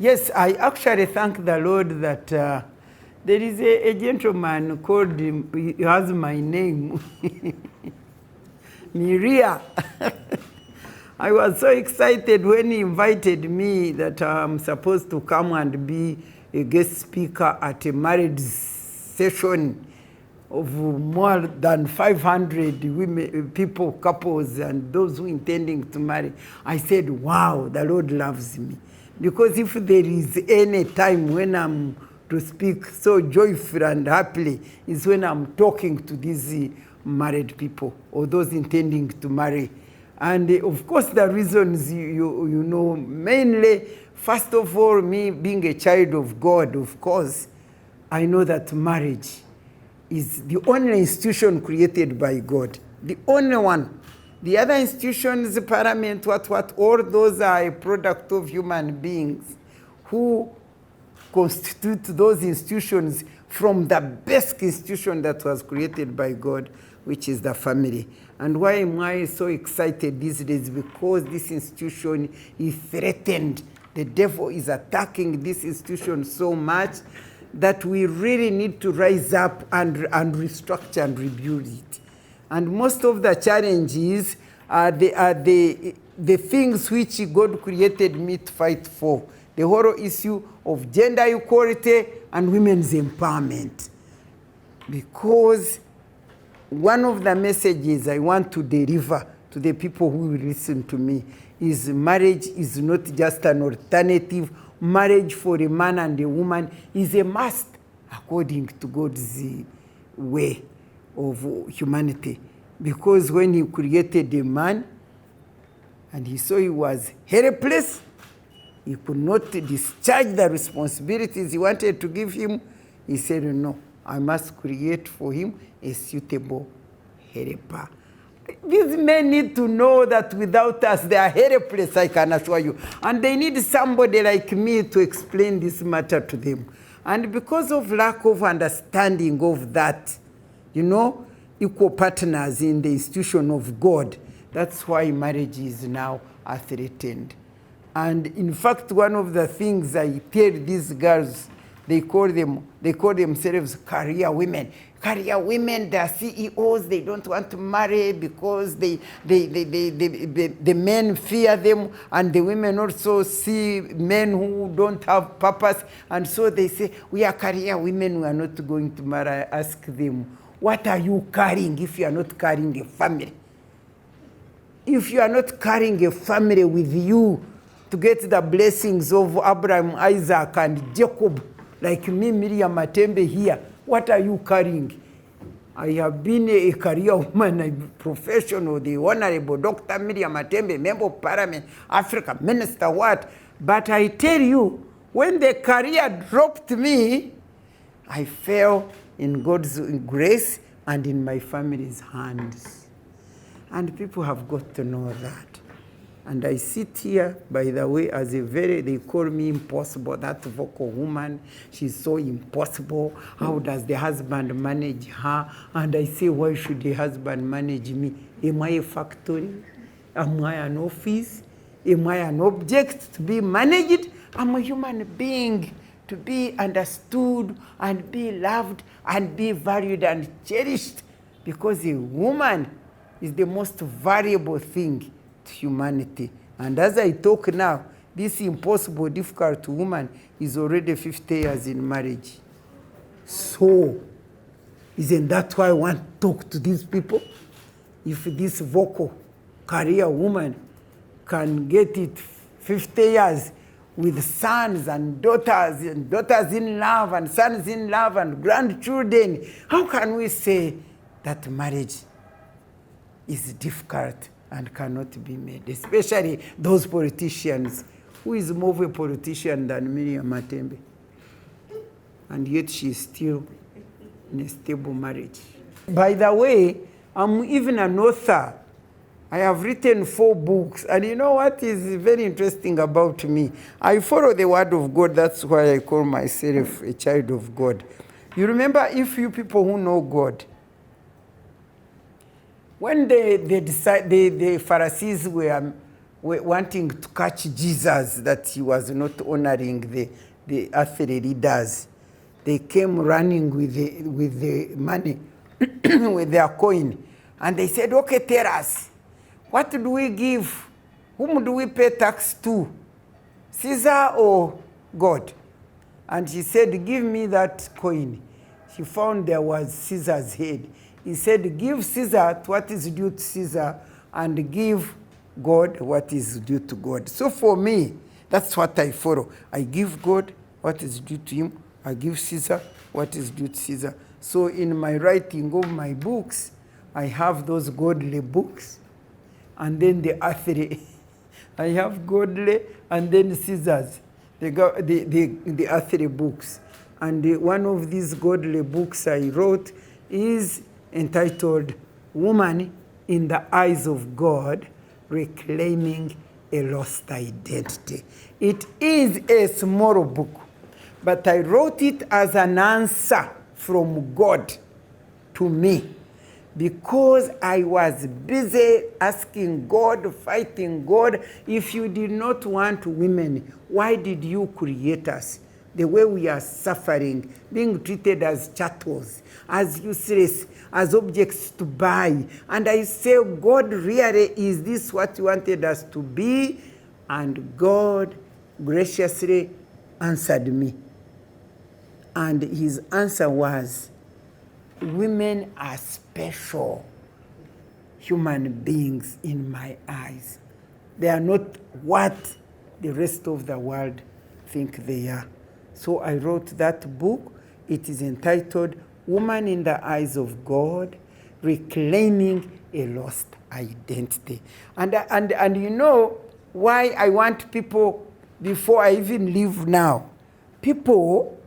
Yes, I actually thank the Lord that there is a gentleman called, he has my name, Miria. I was so excited when he invited me that I'm supposed to come and be a guest speaker at a marriage session of more than 500 women, people, couples, and those who intending to marry. I said, wow, the Lord loves me. Because if there is any time when I'm to speak so joyful and happily, is when I'm talking to these married people or those intending to marry. And of course, the reasons, you know, mainly, first of all, me being a child of God, of course, I know that marriage is the only institution created by God, the only one. The other institutions, parliament, all those are a product of human beings who constitute those institutions from the best institution that was created by God, which is the family. And why am I so excited these days? Because this institution is threatened. The devil is attacking this institution so much that we really need to rise up and restructure and rebuild it. And most of the challenges are the things which God created me to fight for. The whole issue of gender equality and women's empowerment. Because one of the messages I want to deliver to the people who will listen to me is marriage is not just an alternative. Marriage for a man and a woman is a must according to God's way of humanity. Because when he created a man and he saw he was helpless, he could not discharge the responsibilities he wanted to give him, he said, no, I must create for him a suitable helper. These men need to know that without us, they are helpless, I can assure you. And they need somebody like me to explain this matter to them. And because of lack of understanding of that, you know, equal partners in the institution of God, that's why marriage is now threatened. And in fact, one of the things I tell these girls, they call themselves career women. Career women, they're CEOs, they don't want to marry because the men fear them, and the women also see men who don't have purpose, and so they say, we are career women, we are not going to marry. I ask them, what are you carrying if you are not carrying a family? If you are not carrying a family with you to get the blessings of Abraham, Isaac, and Jacob, like me, Miria, Matembe here, what are you carrying? I have been a career woman, a professional, the Honorable Dr. Miria Matembe, Member of Parliament, Africa, Minister, what? But I tell you, when the career dropped me, I fell in God's grace and in my family's hands. And people have got to know that. And I sit here, by the way, as they call me impossible, that vocal woman, she's so impossible. How does the husband manage her? And I say, why should the husband manage me? Am I a factory? Am I an office? Am I an object to be managed? I'm a human being to be understood and be loved and be valued and cherished, because a woman is the most valuable thing to humanity. And as I talk now, this impossible, difficult woman is already 50 years in marriage. So, isn't that why I want to talk to these people? If this vocal career woman can get it 50 years with sons and daughters in love and sons in love and grandchildren, how can we say that marriage is difficult and cannot be made? Especially those politicians. Who is more of a politician than Miria Matembe? And yet she is still in a stable marriage. By the way, I'm even an author. I have written 4 books. And you know what is very interesting about me? I follow the word of God. That's why I call myself a child of God. You remember, if you people who know God, when the Pharisees were wanting to catch Jesus, that he was not honoring the earthly leaders. They came running with the money, with their coin. And they said, okay, tell us, what do we give? Whom do we pay tax to? Caesar or God? And he said, give me that coin. He found there was Caesar's head. He said, give Caesar what is due to Caesar, and give God what is due to God. So for me, that's what I follow. I give God what is due to him. I give Caesar what is due to Caesar. So in my writing of my books, I have those godly books, and then the earthly. I have godly and then Caesar's, the earthly books. And one of these godly books I wrote is entitled Woman in the Eyes of God, Reclaiming a Lost Identity. It is a small book, but I wrote it as an answer from God to me, because I was busy asking God, fighting God. If you did not want women, why did you create us? The way we are suffering, being treated as chattels, as useless, as objects to buy. And I say, God, really, is this what you wanted us to be? And God graciously answered me. And his answer was, women are special human beings in my eyes. They are not what the rest of the world think they are. So I wrote that book. It is entitled Woman in the Eyes of God, Reclaiming a Lost Identity. And you know why I want people, before I even leave now, people,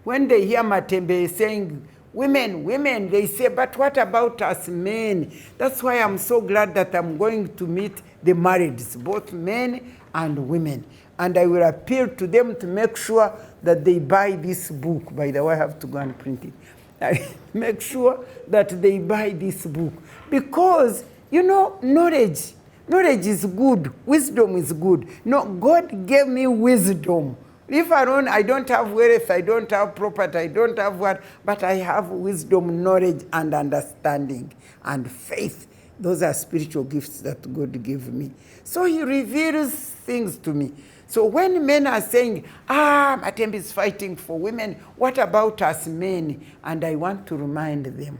when they hear Matembe saying, women, they say, but what about us men? That's why I'm so glad that I'm going to meet the marrieds, both men and women. And I will appeal to them to make sure that they buy this book. By the way, I have to go and print it. I make sure that they buy this book. Because, you know, knowledge is good. Wisdom is good. No, God gave me wisdom. If alone, I don't have wealth, I don't have property, I don't have what, but I have wisdom, knowledge, and understanding, and faith. Those are spiritual gifts that God gave me. So he reveals things to me. So when men are saying, Matembe is fighting for women, what about us men? And I want to remind them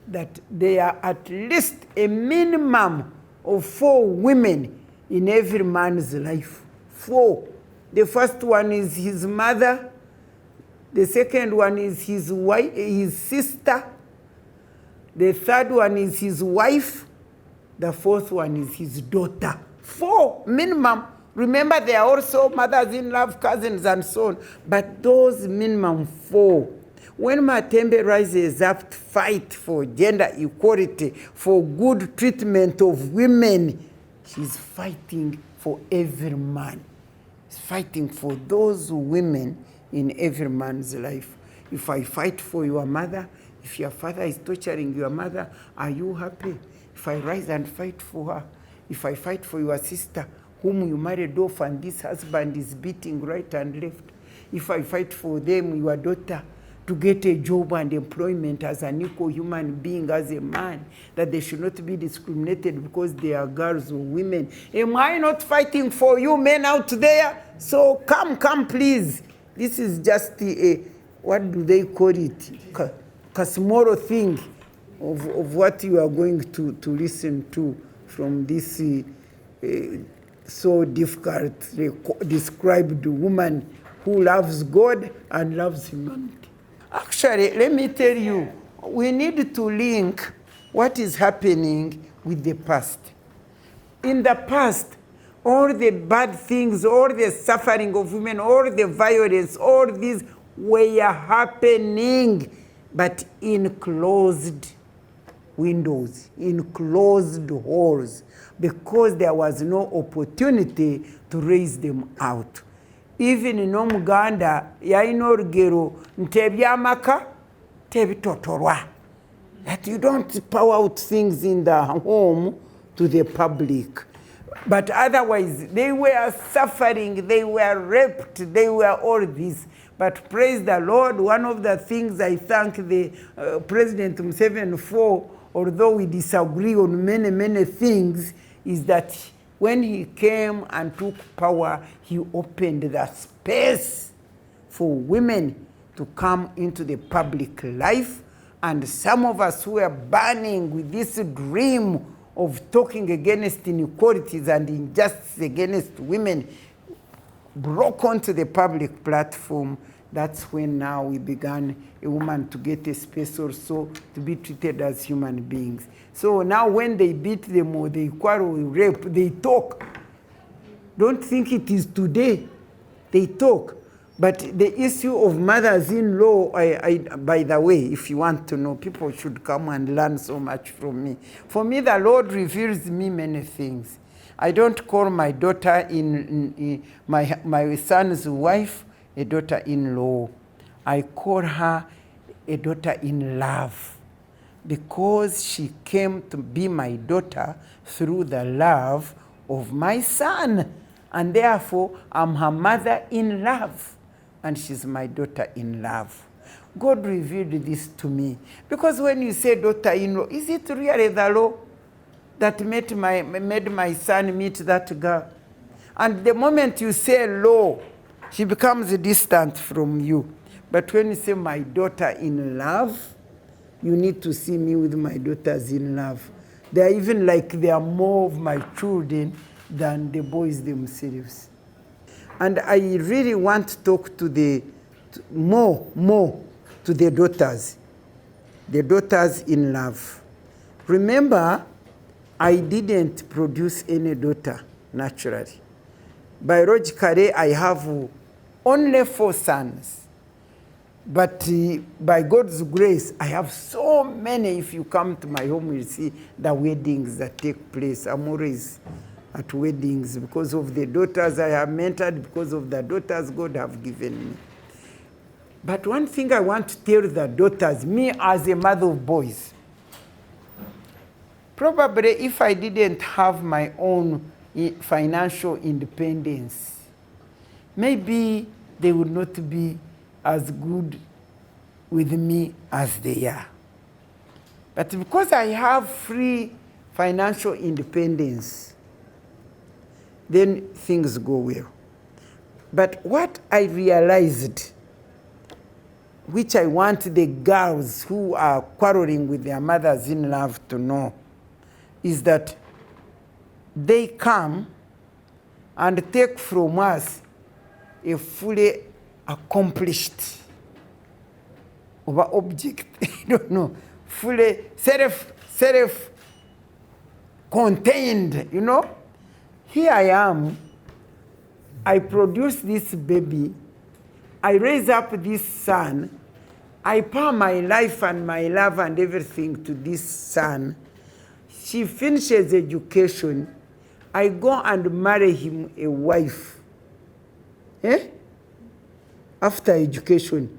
that there are at least a minimum of 4 women in every man's life. 4. The first one is his mother. The second one is his wife, his sister. The third one is his wife. The fourth one is his daughter. 4 minimum. Remember, there are also mothers-in-law, cousins, and so on. But those minimum 4. When Matembe rises up to fight for gender equality, for good treatment of women, she's fighting for every man. She's fighting for those women in every man's life. If I fight for your mother, if your father is torturing your mother, are you happy? If I rise and fight for her, if I fight for your sister, whom you married off and this husband is beating right and left, if I fight for them, your daughter, to get a job and employment as an equal human being, as a man, that they should not be discriminated because they are girls or women. Am I not fighting for you men out there? So come, please. This is just a, what do they call it? A small thing of what you are going to listen to from this so difficult described woman who loves God and loves humanity. Actually, let me tell you, we need to link what is happening with the past. In the past, all the bad things, all the suffering of women, all the violence, all these were happening, but in closed windows, in closed halls, because there was no opportunity to raise them out. Even in Uganda, yaina orugero ntebyamaka tebitotorwa. That you don't pour out things in the home to the public. But otherwise, they were suffering, they were raped, they were all this. But praise the Lord, one of the things I thank the President Museveni for, although we disagree on many, many things, is that when he came and took power, he opened the space for women to come into the public life. And some of us who were burning with this dream of talking against inequalities and injustice against women broke onto the public platform. That's when now we began a woman to get a space also to be treated as human beings. So now when they beat them or they quarrel, rape, they talk. Don't think it is today. They talk. But the issue of mothers-in-law, by the way, if you want to know, people should come and learn so much from me. For me, the Lord reveals me many things. I don't call my daughter my son's wife a daughter-in-law. I call her a daughter-in-love because she came to be my daughter through the love of my son. And therefore, I'm her mother-in-love. And she's my daughter-in-love. God revealed this to me. Because when you say daughter-in-law, is it really the law that made my son meet that girl? And the moment you say law, she becomes distant from you. But when you say my daughter-in-love, you need to see me with my daughters-in-love. They are even like they are more of my children than the boys themselves. And I really want to talk to more to the daughters in love. Remember, I didn't produce any daughter naturally. Biologically, I have only 4 sons. But by God's grace, I have so many. If you come to my home, you'll see the weddings that take place. I'm always at weddings because of the daughters I have mentored, because of the daughters God have given me. But one thing I want to tell the daughters, me as a mother of boys, probably if I didn't have my own financial independence, maybe they would not be as good with me as they are. But because I have free financial independence, then things go well. But what I realized, which I want the girls who are quarreling with their mothers-in-law to know, is that they come and take from us a fully accomplished object, I don't know, fully self-contained, you know? Here I am, I produce this baby, I raise up this son, I pour my life and my love and everything to this son. She finishes education, I go and marry him a wife. After education.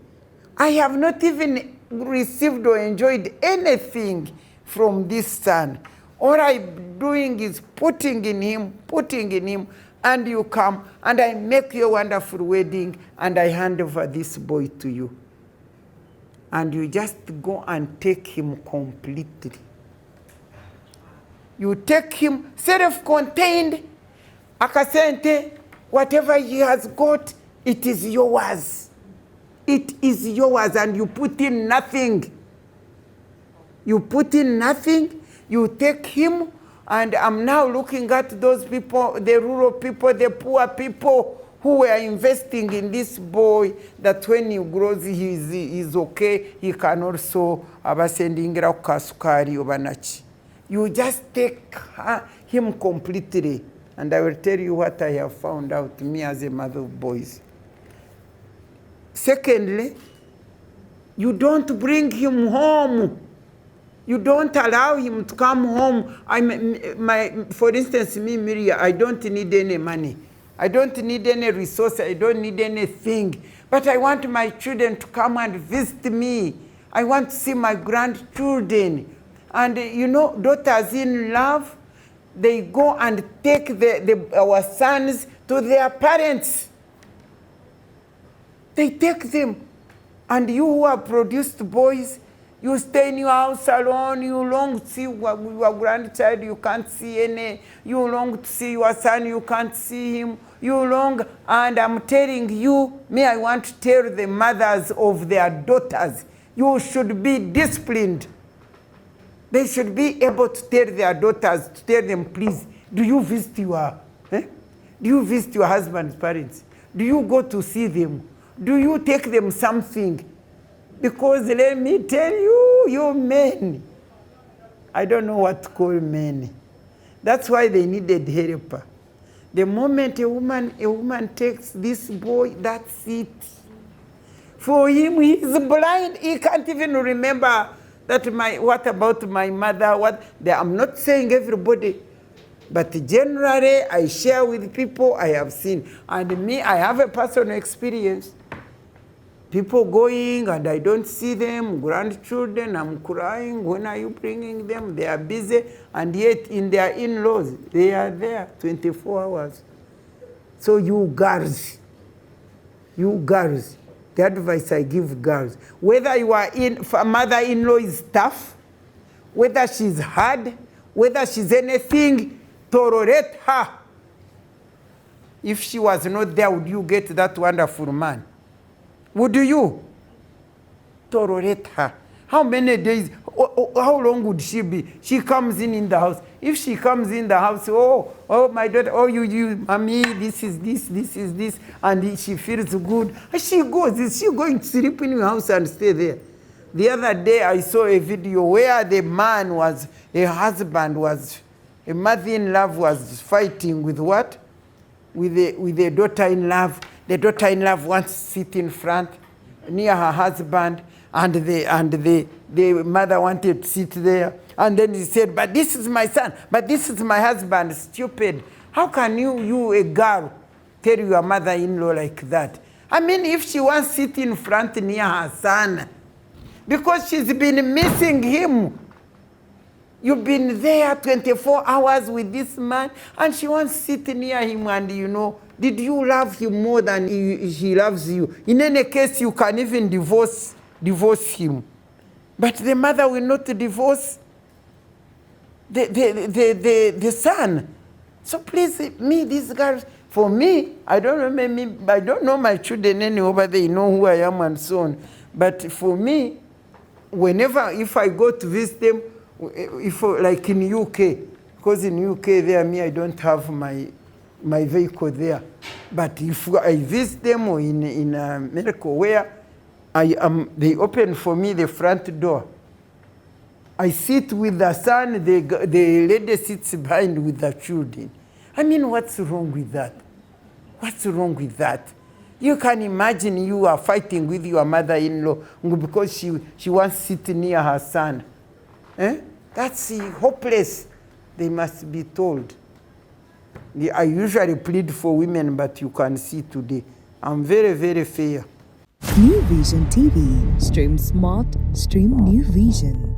I have not even received or enjoyed anything from this son. All I'm doing is putting in him, and you come, and I make you a wonderful wedding, and I hand over this boy to you. And you just go and take him completely. You take him self-contained, akasente, whatever he has got, it is yours. It is yours, and you put in nothing. You put in nothing, you take him, and I'm now looking at those people, the rural people, the poor people who were investing in this boy, that when he grows, he's okay, he can also abasendingira kukasukari obanachi. You just take him completely. And I will tell you what I have found out, me as a mother of boys. Secondly, you don't bring him home. You don't allow him to come home. For instance, me, Miria, I don't need any money. I don't need any resource. I don't need anything. But I want my children to come and visit me. I want to see my grandchildren. And you know, daughters in love, they go and take our sons to their parents. They take them. And you who have produced boys, you stay in your house alone, you long to see your grandchild, you can't see any. You long to see your son, you can't see him. You long, and I'm telling you, I want to tell the mothers of their daughters, you should be disciplined. They should be able to tell their daughters, to tell them, please, do you visit your husband's parents? Do you go to see them? Do you take them something? Because let me tell you, you men, I don't know what to call men. That's why they needed help. The moment a woman takes this boy, that's it. For him, he's blind. He can't even remember that what about my mother? I'm not saying everybody, but generally I share with people I have seen. And me, I have a personal experience. People going and I don't see them, grandchildren, I'm crying. When are you bringing them? They are busy, and yet in their in-laws, they are there 24 hours. So you girls, the advice I give girls, whether your mother-in-law is tough, whether she's hard, whether she's anything, tolerate her. If she was not there, would you get that wonderful man? Would you tolerate her? How many days, how long would she be? She comes in the house. If she comes in the house, oh, my daughter, oh, you, mommy, this is this, and she feels good. And she goes, is she going to sleep in your house and stay there? The other day I saw a video where the man was, a husband was, a mother-in-law was fighting with what? With a daughter-in-law. The daughter-in-law wants to sit in front near her husband, and the mother wanted to sit there. And then he said, but this is my son, but this is my husband. Stupid. How can you a girl, tell your mother-in-law like that? I mean, if she wants to sit in front near her son, because she's been missing him. You've been there 24 hours with this man, and she wants to sit near him, and did you love him more than he loves you? In any case, you can even divorce him. But the mother will not divorce the son. So please, these girls, for me, I don't know my children anymore, but they know who I am and so on. But for me, if I go to visit them, like in UK, because in UK there, I don't have my vehicle there. But if I visit them or in America where they open for me the front door. I sit with the son, the lady sits behind with the children. I mean, what's wrong with that? What's wrong with that? You can imagine you are fighting with your mother-in-law because she wants to sit near her son. That's hopeless. They must be told. I usually plead for women, but you can see today, I'm very, very fair. New Vision TV. Stream smart, stream New Vision.